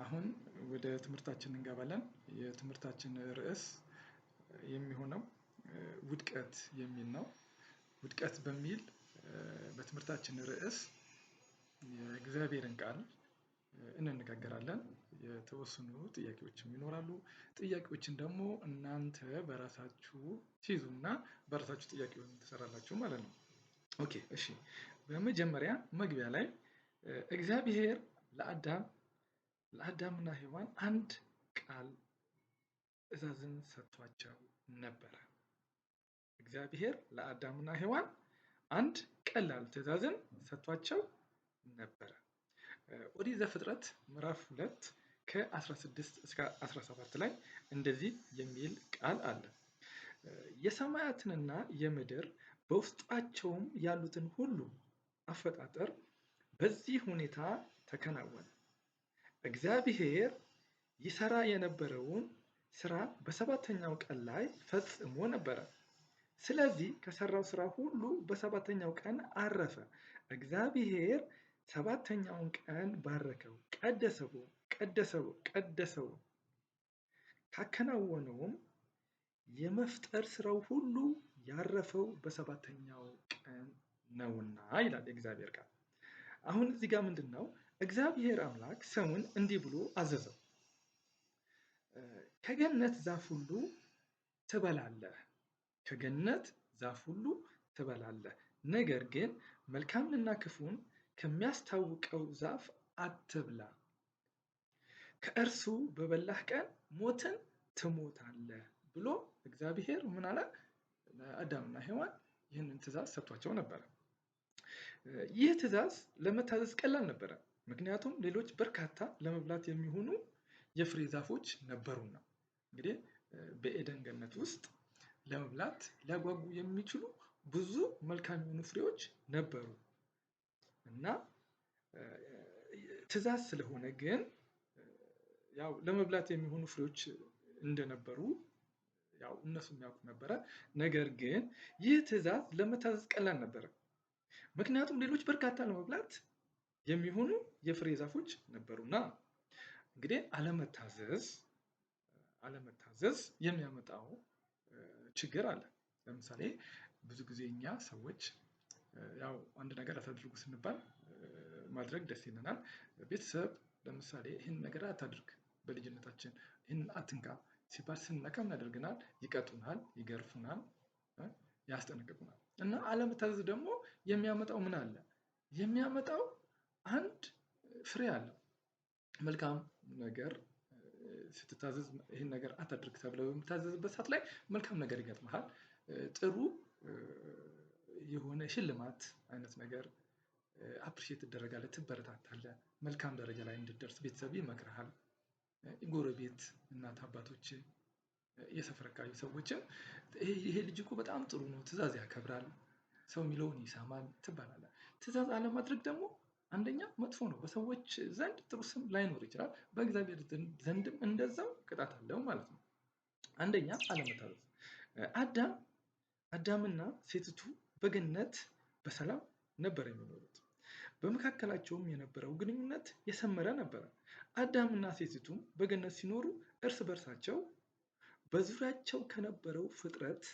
አሁን ወደ ትምህርታችን እንገባለን። የትምህርታችን ርዕስ የሚሆነው ውድቀት የሚል ነው። ውድቀት በሚል በትምህርታችን ርዕስ የእግዚአብሔርን ቃል እንነጋገራለን። የተወሰኑ ጥያቄዎችም ይኖራሉ። ጥያቄዎችን ደግሞ እናንተ በራሳችሁ ትይዙና በራሳችሁ ጥያቄውን ትሰራላችሁ ማለት ነው። ኦኬ እሺ። በመጀመሪያ መግቢያ ላይ እግዚአብሔር ለአዳምና ሔዋን አንድ ቃል ትዕዛዝን ሰጥቷቸው ነበረ። እግዚአብሔር ለአዳምና ሔዋን አንድ ቀላል ትዕዛዝን ሰጥቷቸው ነበረ። ኦሪት ዘፍጥረት ምዕራፍ 2 ከ16 እስከ 17 ላይ እንደዚህ የሚል ቃል አለ። የሰማያትንና የምድር በውስጣቸውም ያሉትን ሁሉ አፈጣጠር በዚህ ሁኔታ ተከናወነ። እግዚአብሔር ይሰራ የነበረውን ስራ በሰባተኛው ቀን ላይ ፈጽሞ ነበረ። ስለዚህ ከሰራው ስራ ሁሉ በሰባተኛው ቀን አረፈ። እግዚአብሔር ሰባተኛውን ቀን ባረከው፣ ቀደሰው። ካከናወነውም የመፍጠር ስራው ሁሉ ያረፈው በሰባተኛው ቀን ነውና ይላል የእግዚአብሔር ቃል። አሁን እዚህ ጋር ምንድነው? እግዚአብሔር አምላክ ሰውን እንዲህ ብሎ አዘዘው። ከገነት ዛፍ ሁሉ ትበላለህ፣ ከገነት ዛፍ ሁሉ ትበላለህ፣ ነገር ግን መልካምንና ክፉን ከሚያስታውቀው ዛፍ አትብላ። ከእርሱ በበላህ ቀን ሞትን ትሞታለህ ብሎ እግዚአብሔር ምን አለ? ለአዳምና ሔዋን ይህንን ትእዛዝ ሰጥቷቸው ነበረ። ይህ ትእዛዝ ለመታዘዝ ቀላል ነበረ። ምክንያቱም ሌሎች በርካታ ለመብላት የሚሆኑ የፍሬ ዛፎች ነበሩና። እንግዲህ በኤደን ገነት ውስጥ ለመብላት ሊያጓጉ የሚችሉ ብዙ መልካም የሆኑ ፍሬዎች ነበሩ እና ትእዛዝ ስለሆነ ግን ያው ለመብላት የሚሆኑ ፍሬዎች እንደነበሩ ያው እነሱም ያውቁ ነበረ። ነገር ግን ይህ ትእዛዝ ለመታዘዝ ቀላል ነበረ። ምክንያቱም ሌሎች በርካታ ለመብላት የሚሆኑ የፍሬ ዛፎች ነበሩና። እንግዲህ አለመታዘዝ የሚያመጣው ችግር አለ። ለምሳሌ ብዙ ጊዜ እኛ ሰዎች ያው አንድ ነገር አታድርጉ ስንባል ማድረግ ደስ ይለናል። ቤተሰብ ለምሳሌ ይህን ነገር አታድርግ፣ በልጅነታችን ይህን አትንካ ሲባል ስንነካ ምን ያደርጉናል? ይቀጡናል፣ ይገርፉናል፣ ያስጠነቅቁናል። እና አለመታዘዝ ደግሞ የሚያመጣው ምን አለ? የሚያመጣው አንድ ፍሬ አለ። መልካም ነገር ስትታዘዝ ይህን ነገር አታድርግ ተብለህ በምትታዘዝበት ሰዓት ላይ መልካም ነገር ይገጥምሃል። ጥሩ የሆነ ሽልማት አይነት ነገር አፕሪሼት ትደረጋለህ፣ ትበረታታለህ፣ መልካም ደረጃ ላይ እንድትደርስ ቤተሰብ ይመክርሃል። ጎረቤት፣ እናት አባቶች፣ የሰፈር አካባቢ ሰዎችም ይሄ ልጅ እኮ በጣም ጥሩ ነው፣ ትእዛዝ ያከብራል፣ ሰው የሚለውን ይሰማል ትባላለህ። ትእዛዝ አለማድረግ ደግሞ አንደኛ መጥፎ ነው። በሰዎች ዘንድ ጥሩ ስም ላይኖር ይችላል፣ በእግዚአብሔር ዘንድም እንደዛው ቅጣት አለው ማለት ነው። አንደኛ አለመታዘዝ። አዳምና ሴቲቱ በገነት በሰላም ነበር የሚኖሩት። በመካከላቸውም የነበረው ግንኙነት የሰመረ ነበረ። አዳምና ሴቲቱም በገነት ሲኖሩ እርስ በርሳቸው በዙሪያቸው ከነበረው ፍጥረት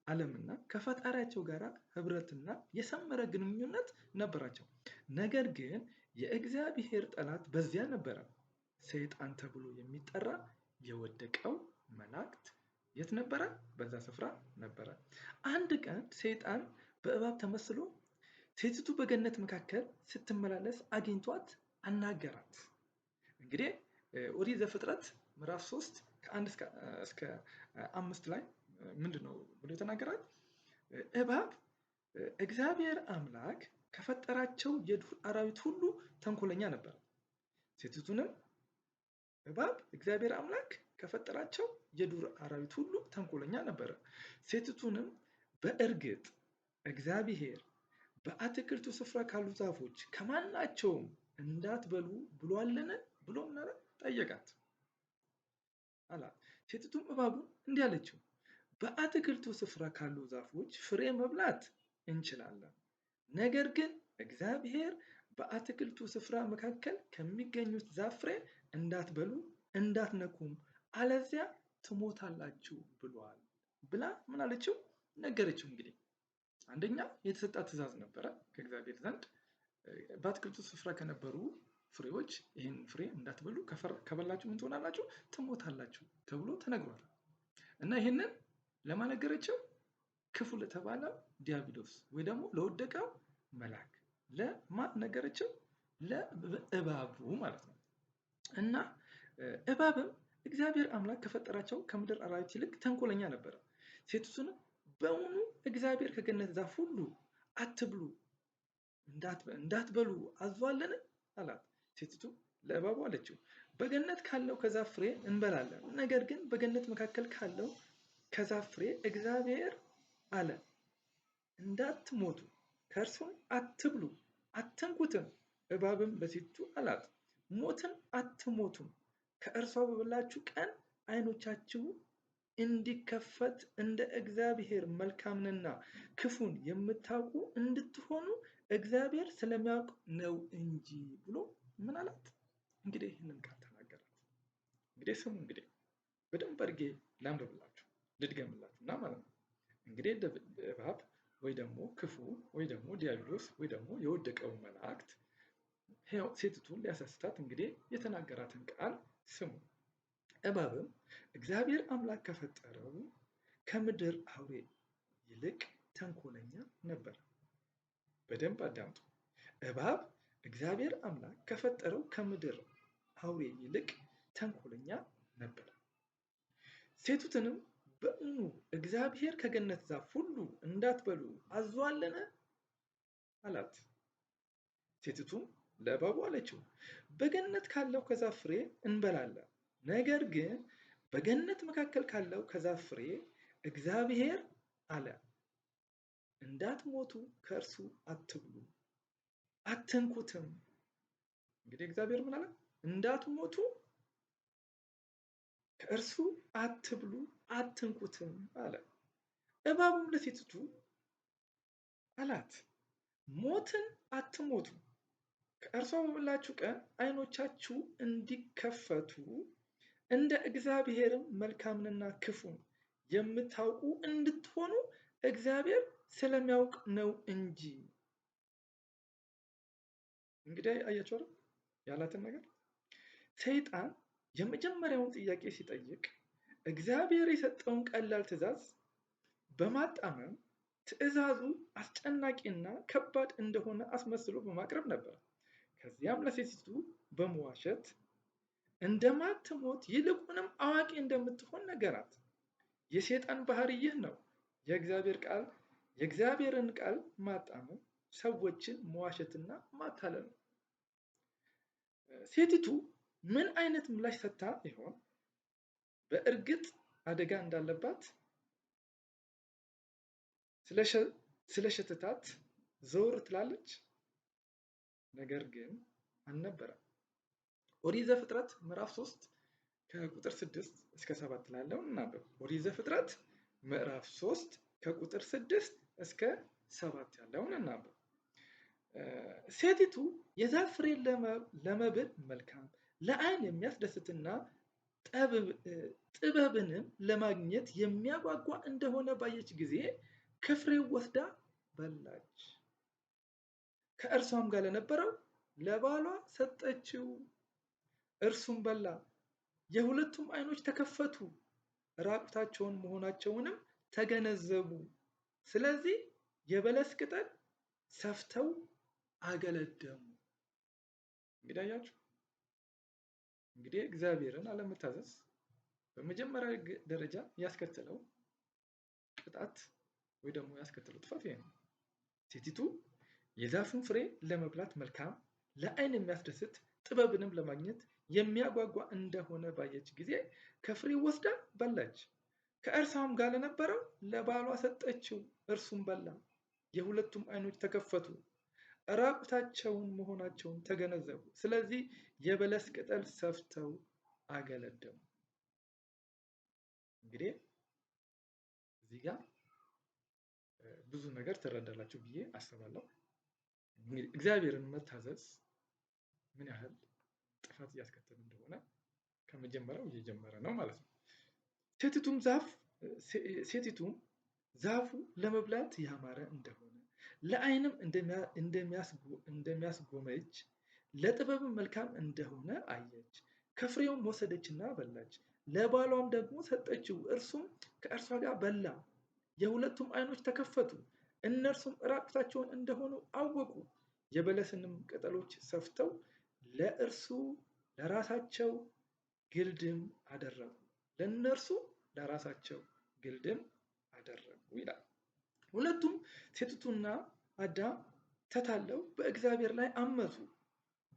ዓለምና ከፈጣሪያቸው ጋር ህብረትና የሰመረ ግንኙነት ነበራቸው። ነገር ግን የእግዚአብሔር ጠላት በዚያ ነበረ። ሰይጣን ተብሎ የሚጠራ የወደቀው መላእክት የት ነበረ? በዛ ስፍራ ነበረ። አንድ ቀን ሰይጣን በእባብ ተመስሎ ሴቲቱ በገነት መካከል ስትመላለስ አግኝቷት አናገራት። እንግዲህ ኦሪት ዘፍጥረት ምዕራፍ 3 ከ1 እስከ 5 ላይ ምንድነው ብሎ የተናገራት? እባብ እግዚአብሔር አምላክ ከፈጠራቸው የዱር አራዊት ሁሉ ተንኮለኛ ነበር። ሴቲቱንም እባብ እግዚአብሔር አምላክ ከፈጠራቸው የዱር አራዊት ሁሉ ተንኮለኛ ነበረ። ሴቲቱንም በእርግጥ እግዚአብሔር በአትክልቱ ስፍራ ካሉ ዛፎች ከማናቸውም እንዳትበሉ ብሏልን ብሎ ጠየቃት አላት። ሴቲቱም እባቡን እንዲህ አለችው፣ በአትክልቱ ስፍራ ካሉ ዛፎች ፍሬ መብላት እንችላለን፣ ነገር ግን እግዚአብሔር በአትክልቱ ስፍራ መካከል ከሚገኙት ዛፍ ፍሬ እንዳትበሉ እንዳትነኩም አለዚያ ትሞታላችሁ ብሏል ብላ ምን አለችው? ነገረችው። እንግዲህ አንደኛ የተሰጣት ትእዛዝ ነበረ ከእግዚአብሔር ዘንድ በአትክልቱ ስፍራ ከነበሩ ፍሬዎች ይህን ፍሬ እንዳትበሉ ከበላችሁ ምን ትሆናላችሁ? ትሞታላችሁ ተብሎ ተነግሯል። እና ይህንን ለማን ነገረችው? ክፉ ለተባለው ዲያብሎስ ወይ ደግሞ ለወደቀው መልአክ ለማን ነገረችው? ለእባቡ ማለት ነው። እና እባብም እግዚአብሔር አምላክ ከፈጠራቸው ከምድር አራዊት ይልቅ ተንኮለኛ ነበረ። ሴቲቱንም በውኑ እግዚአብሔር ከገነት ዛፍ ሁሉ አትብሉ እንዳትበሉ አዟልን አላት። ሴቲቱ ለእባቡ አለችው፣ በገነት ካለው ከዛፍ ፍሬ እንበላለን። ነገር ግን በገነት መካከል ካለው ከዛፍ ፍሬ እግዚአብሔር አለ እንዳትሞቱ ከእርሱም አትብሉ አትንኩትም። እባብም ለሴቲቱ አላት፣ ሞትን አትሞቱም። ከእርሷ በበላችሁ ቀን ዓይኖቻችሁ እንዲከፈት እንደ እግዚአብሔር መልካምንና ክፉን የምታውቁ እንድትሆኑ እግዚአብሔር ስለሚያውቅ ነው እንጂ ብሎ ምን አላት? እንግዲህ ይህንን ቃል ተናገራት። እንግዲህ ስሙ፣ እንግዲህ በደንብ አድርጌ ላንብብላችሁ ልድገምላችሁ እና ማለት ነው። እንግዲህ እባብ ወይ ደግሞ ክፉ ወይ ደግሞ ዲያብሎስ ወይ ደግሞ የወደቀው መላእክት ሴቲቱን ሊያሳስታት እንግዲህ የተናገራትን ቃል ስሙ። እባብም እግዚአብሔር አምላክ ከፈጠረው ከምድር አውሬ ይልቅ ተንኮለኛ ነበር። በደንብ አዳምጡ። እባብ እግዚአብሔር አምላክ ከፈጠረው ከምድር አውሬ ይልቅ ተንኮለኛ ነበር። ሴቲቱንም በእውኑ እግዚአብሔር ከገነት ዛፍ ሁሉ እንዳትበሉ አዟልን አላት። ሴቲቱም ለእባቡ አለችው፣ በገነት ካለው ከዛፍ ፍሬ እንበላለን። ነገር ግን በገነት መካከል ካለው ከዛፍ ፍሬ እግዚአብሔር አለ እንዳትሞቱ ከእርሱ አትብሉ አትንኩትም። እንግዲህ እግዚአብሔር ምን አለ? እንዳትሞቱ ከእርሱ አትብሉ አትንኩትም አለ። እባቡም ለሴቲቱ አላት፣ ሞትን አትሞቱ ከእርሷ በበላችሁ ቀን ዓይኖቻችሁ እንዲከፈቱ እንደ እግዚአብሔርም መልካምንና ክፉን የምታውቁ እንድትሆኑ እግዚአብሔር ስለሚያውቅ ነው እንጂ። እንግዲህ አያችሁ አይደል ያላትን ነገር። ሰይጣን የመጀመሪያውን ጥያቄ ሲጠይቅ እግዚአብሔር የሰጠውን ቀላል ትእዛዝ በማጣመም ትእዛዙ አስጨናቂና ከባድ እንደሆነ አስመስሎ በማቅረብ ነበር። ከዚያም ለሴቲቱ በመዋሸት እንደማትሞት ይልቁንም አዋቂ እንደምትሆን ነገራት። የሰይጣን ባህሪ ይህ ነው። የእግዚአብሔርን ቃል ማጣመም፣ ሰዎችን መዋሸትና ማታለል ነው። ሴቲቱ ምን አይነት ምላሽ ሰጥታ ይሆን? በእርግጥ አደጋ እንዳለባት ስለሸተታት ዘወር ትላለች? ነገር ግን አልነበረም። ኦሪት ዘፍጥረት ምዕራፍ 3 ከቁጥር 6 እስከ 7 ላለው እናንብብ። ኦሪት ዘፍጥረት ምዕራፍ 3 ከቁጥር 6 እስከ 7 ያለውን እናንብብ። ሴቲቱ የዛፍ ፍሬ ለመብል መልካም ለዓይን የሚያስደስትና ጥበብንም ለማግኘት የሚያጓጓ እንደሆነ ባየች ጊዜ ከፍሬው ወስዳ በላች። ከእርሷም ጋር ለነበረው ለባሏ ሰጠችው፣ እርሱም በላ። የሁለቱም ዓይኖች ተከፈቱ፣ ራቁታቸውን መሆናቸውንም ተገነዘቡ። ስለዚህ የበለስ ቅጠል ሰፍተው አገለደሙ። እንግዲህ አያችሁ፣ እንግዲህ እግዚአብሔርን አለመታዘዝ በመጀመሪያ ደረጃ ያስከተለው ቅጣት ወይ ደግሞ ያስከተለው ጥፋት ይሄ ነው። ሴቲቱ የዛፉን ፍሬ ለመብላት መልካም ለዓይን የሚያስደስት ጥበብንም ለማግኘት የሚያጓጓ እንደሆነ ባየች ጊዜ ከፍሬው ወስዳ በላች። ከእርሷም ጋር ለነበረው ለባሏ ሰጠችው፣ እርሱም በላ። የሁለቱም ዓይኖች ተከፈቱ፣ ራቁታቸውን መሆናቸውን ተገነዘቡ። ስለዚህ የበለስ ቅጠል ሰፍተው አገለደሙ። እንግዲህ እዚህ ጋር ብዙ ነገር ትረዳላችሁ ብዬ አስባለሁ። እግዚአብሔርን መታዘዝ ምን ያህል ጥፋት እያስከተለ እንደሆነ ከመጀመሪያው እየጀመረ ነው ማለት ነው። ሴቲቱም ዛፉ ለመብላት ያማረ እንደሆነ ለዓይንም እንደሚያስጎመጅ ለጥበብም መልካም እንደሆነ አየች። ከፍሬውም ወሰደችና በላች፣ ለባሏም ደግሞ ሰጠችው፣ እርሱም ከእርሷ ጋር በላ። የሁለቱም ዓይኖች ተከፈቱ፣ እነርሱም ራቁታቸውን እንደሆኑ አወቁ። የበለስንም ቅጠሎች ሰፍተው ለእርሱ ለራሳቸው ግልድም አደረጉ። ለእነርሱ ለራሳቸው ግልድም አደረጉ ይላል። ሁለቱም ሴቲቱና አዳም ተታለው በእግዚአብሔር ላይ አመፁ።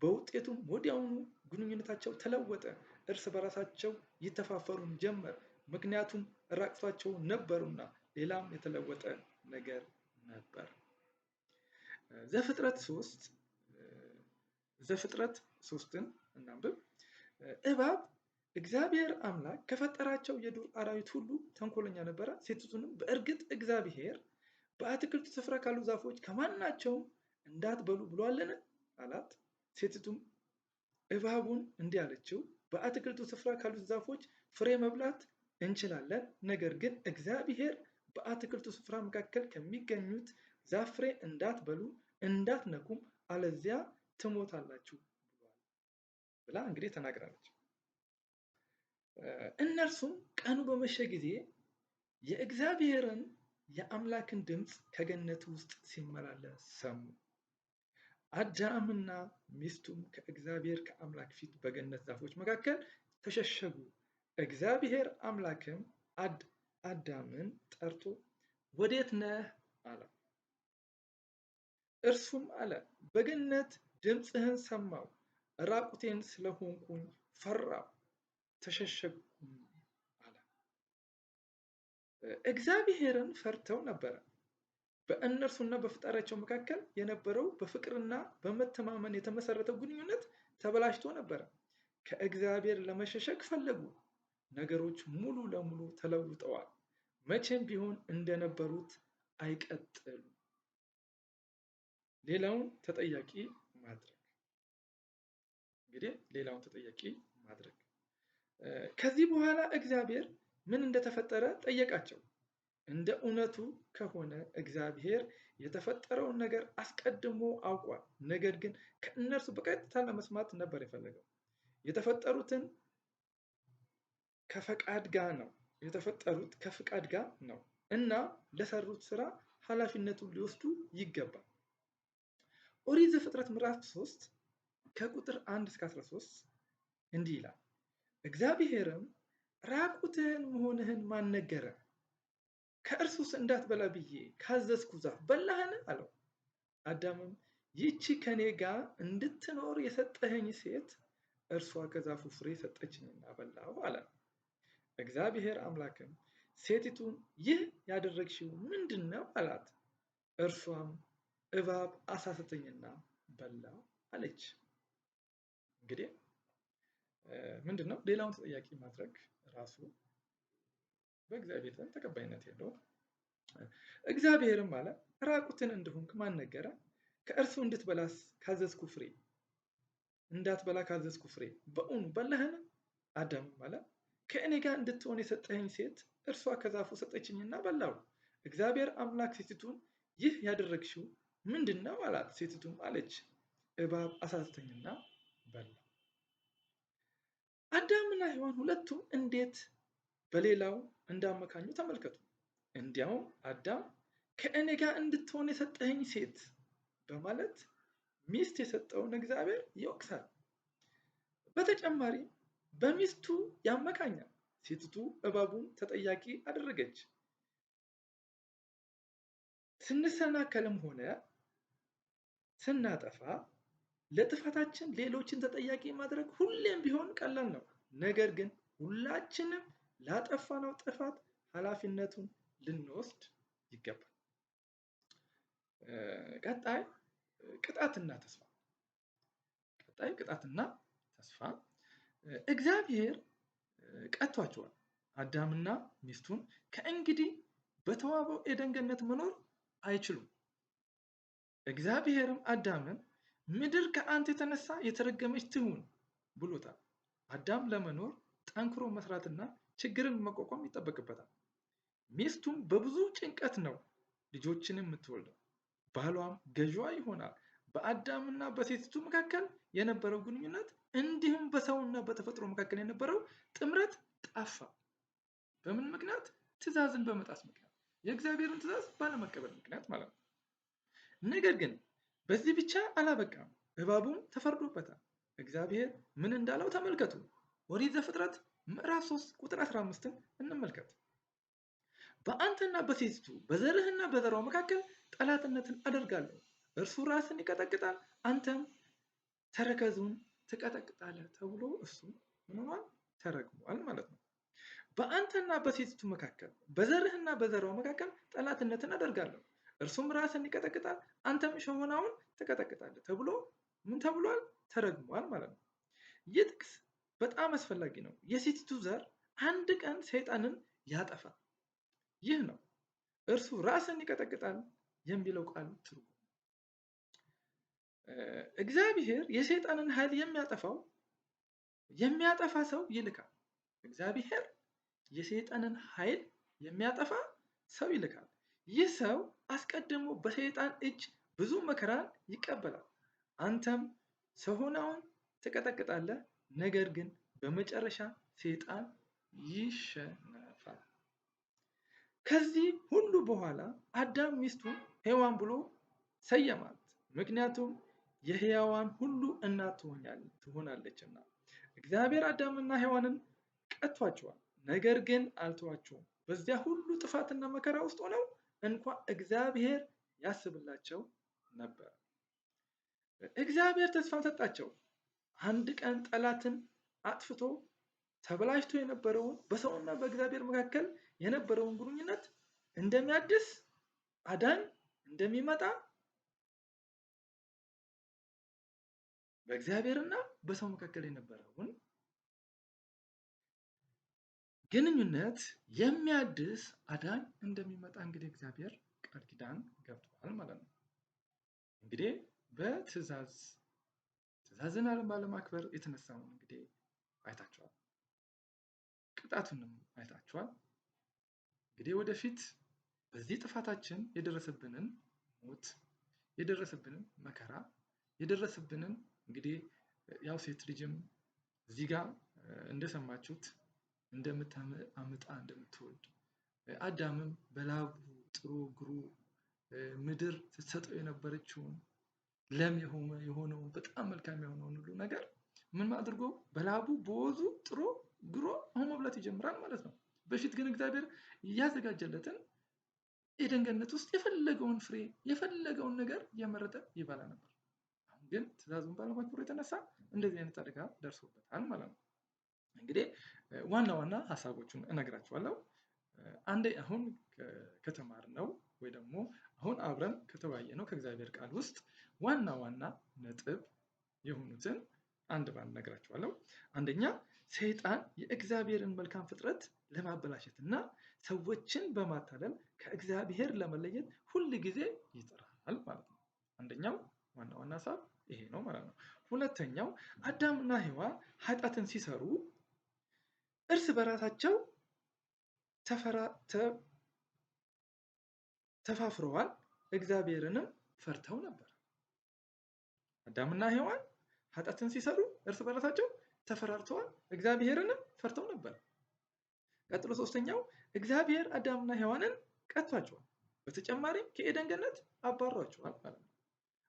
በውጤቱም ወዲያውኑ ግንኙነታቸው ተለወጠ። እርስ በራሳቸው ይተፋፈሩም ጀመር፣ ምክንያቱም ራቁታቸው ነበሩና። ሌላም የተለወጠ ነገር ነበር። ዘፍጥረት 3ን እናንብብ። እባብ እግዚአብሔር አምላክ ከፈጠራቸው የዱር አራዊት ሁሉ ተንኮለኛ ነበረ። ሴቲቱንም በእርግጥ እግዚአብሔር በአትክልቱ ስፍራ ካሉ ዛፎች ከማናቸውም እንዳትበሉ ብሏልን? አላት። ሴቲቱም እባቡን እንዲህ አለችው፣ በአትክልቱ ስፍራ ካሉት ዛፎች ፍሬ መብላት እንችላለን፣ ነገር ግን እግዚአብሔር በአትክልቱ ስፍራ መካከል ከሚገኙት ዛፍ ፍሬ እንዳትበሉ እንዳትነኩም፣ አለዚያ ትሞታላችሁ ብሏል ብላ እንግዲህ ተናግራለች። እነርሱም ቀኑ በመሸ ጊዜ የእግዚአብሔርን የአምላክን ድምፅ ከገነት ውስጥ ሲመላለስ ሰሙ። አዳምና ሚስቱም ከእግዚአብሔር ከአምላክ ፊት በገነት ዛፎች መካከል ተሸሸጉ። እግዚአብሔር አምላክም አዳምን ጠርቶ ወዴት ነህ አለው። እርሱም አለ፣ በገነት ድምፅህን ሰማሁ፣ ራቁቴን ስለሆንኩኝ ፈራሁ፣ ተሸሸግኩም አለ። እግዚአብሔርን ፈርተው ነበረ። በእነርሱና በፈጣሪያቸው መካከል የነበረው በፍቅርና በመተማመን የተመሰረተው ግንኙነት ተበላሽቶ ነበረ። ከእግዚአብሔር ለመሸሸግ ፈለጉ። ነገሮች ሙሉ ለሙሉ ተለውጠዋል። መቼም ቢሆን እንደነበሩት አይቀጥሉም። ሌላውን ተጠያቂ ማድረግ ከዚህ በኋላ እግዚአብሔር ምን እንደተፈጠረ ጠየቃቸው። እንደ እውነቱ ከሆነ እግዚአብሔር የተፈጠረውን ነገር አስቀድሞ አውቋል። ነገር ግን ከእነርሱ በቀጥታ ለመስማት ነበር የፈለገው። የተፈጠሩት ከፈቃድ ጋር ነው እና ለሰሩት ስራ ኃላፊነቱን ሊወስዱ ይገባል። ኦሪት ዘፍጥረት ምዕራፍ 3 ከቁጥር 1 እስከ 13 እንዲህ ይላል። እግዚአብሔርም ራቁትህን መሆንህን ማን ነገረህ? ከእርሱስ እንዳትበላ ብዬ ካዘዝኩ ዛፍ በላህን? አለው። አዳምም ይህች ከኔ ጋር እንድትኖር የሰጠኸኝ ሴት እርሷ ከዛፉ ፍሬ ሰጠችኝና በላሁ አለ። እግዚአብሔር አምላክም ሴቲቱን ይህ ያደረግሽው ምንድን ነው አላት። እርሷም እባብ አሳተኝና በላሁ አለች። እንግዲህ ምንድን ነው ሌላውን ተጠያቂ ማድረግ ራሱ በእግዚአብሔር ዘንድ ተቀባይነት የለውም። እግዚአብሔርም አለ፣ ራቁትን እንደሆንክ ማን ነገረ? ከእርሱ እንዳትበላ ካዘዝኩ ፍሬ በእውኑ በላህን? አዳምም አለ፣ ከእኔ ጋር እንድትሆን የሰጠኸኝ ሴት እርሷ ከዛፉ ሰጠችኝና በላሁ። እግዚአብሔር አምላክ ሴቲቱን ይህ ያደረግሽው ምንድን ነው አላት። ሴቲቱም አለች፣ እባብ አሳተኝና በላሁ። አዳምና ሔዋን ሁለቱም እንዴት በሌላው እንዳመካኙ ተመልከቱ። እንዲያውም አዳም ከእኔ ጋር እንድትሆን የሰጠኸኝ ሴት በማለት ሚስት የሰጠውን እግዚአብሔር ይወቅሳል። በተጨማሪ በሚስቱ ያመካኛል። ሴቲቱ እባቡን ተጠያቂ አደረገች። ስንሰናከልም ሆነ ስናጠፋ ለጥፋታችን ሌሎችን ተጠያቂ ማድረግ ሁሌም ቢሆን ቀላል ነው። ነገር ግን ሁላችንም ላጠፋነው ጥፋት ኃላፊነቱን ልንወስድ ይገባል። ቀጣይ ቅጣትና ተስፋ። እግዚአብሔር ቀጥቷቸዋል። አዳምና ሚስቱን ከእንግዲህ በተዋበው ኤደን ገነት መኖር አይችሉም። እግዚአብሔርም አዳምን ምድር ከአንተ የተነሳ የተረገመች ትሁን ብሎታል። አዳም ለመኖር ጠንክሮ መስራትና ችግርን መቋቋም ይጠበቅበታል። ሚስቱም በብዙ ጭንቀት ነው ልጆችን የምትወልደው። ባሏም ገዥዋ ይሆናል። በአዳምና በሴቲቱ መካከል የነበረው ግንኙነት እንዲሁም በሰውና በተፈጥሮ መካከል የነበረው ጥምረት ጠፋ። በምን ምክንያት? ትእዛዝን በመጣስ ምክንያት፣ የእግዚአብሔርን ትእዛዝ ባለመቀበል ምክንያት ማለት ነው። ነገር ግን በዚህ ብቻ አላበቃም። እባቡም ተፈርዶበታል። እግዚአብሔር ምን እንዳለው ተመልከቱ። ኦሪት ዘፍጥረት ምዕራፍ 3 ቁጥር 15ን እንመልከት። በአንተና በሴቲቱ በዘርህና በዘሯ መካከል ጠላትነትን አደርጋለሁ። እርሱ ራስን ይቀጠቅጣል፣ አንተም ተረከዙን ትቀጠቅጣለህ ተብሎ እሱ ምን ሆኗል? ተረግሟል ማለት ነው። በአንተና በሴቲቱ መካከል በዘርህና በዘሯ መካከል ጠላትነትን አደርጋለሁ፣ እርሱም ራስን ይቀጠቅጣል፣ አንተም ሸሆናውን ትቀጠቅጣለህ ተብሎ ምን ተብሏል? ተረግሟል ማለት ነው። ይህ ጥቅስ በጣም አስፈላጊ ነው። የሴቲቱ ዘር አንድ ቀን ሰይጣንን ያጠፋል። ይህ ነው እርሱ ራስን ይቀጠቅጣል የሚለው ቃል ትርጉም። እግዚአብሔር የሰይጣንን ኃይል የሚያጠፋ ሰው ይልካል። እግዚአብሔር የሰይጣንን ኃይል የሚያጠፋ ሰው ይልካል። ይህ ሰው አስቀድሞ በሰይጣን እጅ ብዙ መከራን ይቀበላል። አንተም ሰሆናውን ትቀጠቅጣለህ፣ ነገር ግን በመጨረሻ ሰይጣን ይሸነፋል። ከዚህ ሁሉ በኋላ አዳም ሚስቱን ሔዋን ብሎ ሰየማት፣ ምክንያቱም የሕያዋን ሁሉ እናት ትሆናለችና። እግዚአብሔር አዳምና ሔዋንን ቀጥቷቸዋል፣ ነገር ግን አልተዋቸውም። በዚያ ሁሉ ጥፋትና መከራ ውስጥ ሆነው እንኳ እግዚአብሔር ያስብላቸው ነበር። እግዚአብሔር ተስፋን ሰጣቸው። አንድ ቀን ጠላትን አጥፍቶ ተበላሽቶ የነበረውን በሰውና በእግዚአብሔር መካከል የነበረውን ግንኙነት እንደሚያድስ አዳኝ እንደሚመጣ በእግዚአብሔርና በሰው መካከል የነበረውን ግንኙነት የሚያድስ አዳኝ እንደሚመጣ እንግዲህ እግዚአብሔር ቃል ኪዳን ገብቷል ማለት ነው። እንግዲህ ትእዛዝን ባለማክበር የተነሳውን እንግዲህ አይታችኋል። ቅጣቱንም አይታችኋል። እንግዲህ ወደፊት በዚህ ጥፋታችን የደረሰብንን ሞት፣ የደረሰብንን መከራ፣ የደረሰብንን እንግዲህ ያው ሴት ልጅም እዚህ ጋር እንደሰማችሁት እንደምታምጣ እንደምትወልድ፣ አዳምም በላቡ ጥሩ ግሩ ምድር ስትሰጠው የነበረችውን ለም የሆነውን በጣም መልካም የሆነውን ሁሉ ነገር ምን አድርጎ በላቡ በወዙ ጥሮ ግሮ አሁን መብላት ይጀምራል ማለት ነው። በፊት ግን እግዚአብሔር እያዘጋጀለትን ኤደን ገነት ውስጥ የፈለገውን ፍሬ የፈለገውን ነገር እየመረጠ ይበላ ነበር። አሁን ግን ትእዛዙን ባለማክበሩ የተነሳ እንደዚህ አይነት አደጋ ደርሶበታል ማለት ነው። እንግዲህ ዋና ዋና ሀሳቦቹን እነግራችኋለሁ። አንዴ አሁን ከተማርነው ወይ ደግሞ አሁን አብረን ከተወያየነው ከእግዚአብሔር ቃል ውስጥ ዋና ዋና ነጥብ የሆኑትን አንድ ባንድ እነግራችኋለሁ። አንደኛ፣ ሰይጣን የእግዚአብሔርን መልካም ፍጥረት ለማበላሸት እና ሰዎችን በማታለል ከእግዚአብሔር ለመለየት ሁል ጊዜ ይጥራል ማለት ነው። አንደኛው ዋና ዋና ሀሳብ ይሄ ነው ማለት ነው። ሁለተኛው፣ አዳምና ሔዋን ኃጢአትን ሲሰሩ እርስ በራሳቸው ተፋፍረዋል፣ እግዚአብሔርንም ፈርተው ነበር። አዳምና ሔዋን ኃጢአትን ሲሰሩ እርስ በራሳቸው ተፈራርተዋል፣ እግዚአብሔርንም ፈርተው ነበር። ቀጥሎ ሶስተኛው፣ እግዚአብሔር አዳምና ሔዋንን ቀጥቷቸዋል፣ በተጨማሪም ከኤደን ገነት አባሯቸዋል ማለት ነው።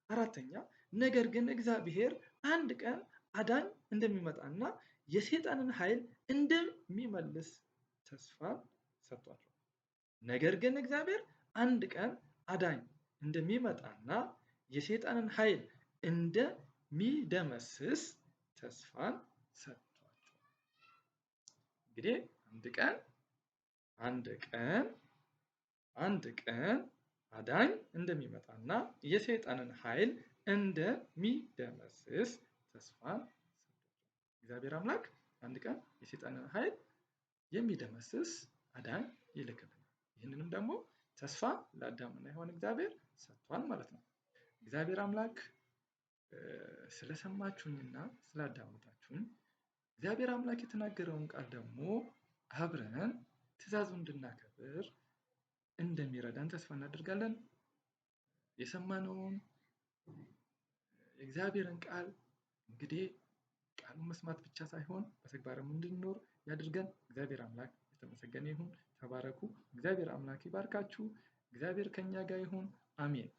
አራተኛ፣ ነገር ግን እግዚአብሔር አንድ ቀን አዳኝ እንደሚመጣና የሰይጣንን ኃይል እንደሚመልስ ተስፋ ሰጥቷቸዋል። ነገር ግን እግዚአብሔር አንድ ቀን አዳኝ እንደሚመጣና የሰይጣንን ኃይል እንደሚደመስስ ተስፋን ሰጥቷቸዋል። እንግዲህ አንድ ቀን አዳኝ እንደሚመጣና የሰይጣንን ኃይል እንደሚደመስስ ተስፋን ሰጥቷቸዋል። እግዚአብሔር አምላክ አንድ ቀን የሰይጣንን ኃይል የሚደመስስ አዳኝ ይልክልናል። ይህንንም ደግሞ ተስፋ ለአዳምና ሔዋን እግዚአብሔር ሰጥቷል ማለት ነው። እግዚአብሔር አምላክ ስለሰማችሁኝና ስላዳመጣችሁኝ እግዚአብሔር አምላክ የተናገረውን ቃል ደግሞ አብረን ትእዛዙን እንድናከብር እንደሚረዳን ተስፋ እናደርጋለን። የሰማነውን የእግዚአብሔርን ቃል እንግዲህ ቃሉን መስማት ብቻ ሳይሆን በተግባርም እንድንኖር ያድርገን። እግዚአብሔር አምላክ የተመሰገነ ይሁን። ተባረኩ። እግዚአብሔር አምላክ ይባርካችሁ። እግዚአብሔር ከኛ ጋር ይሁን። አሜን።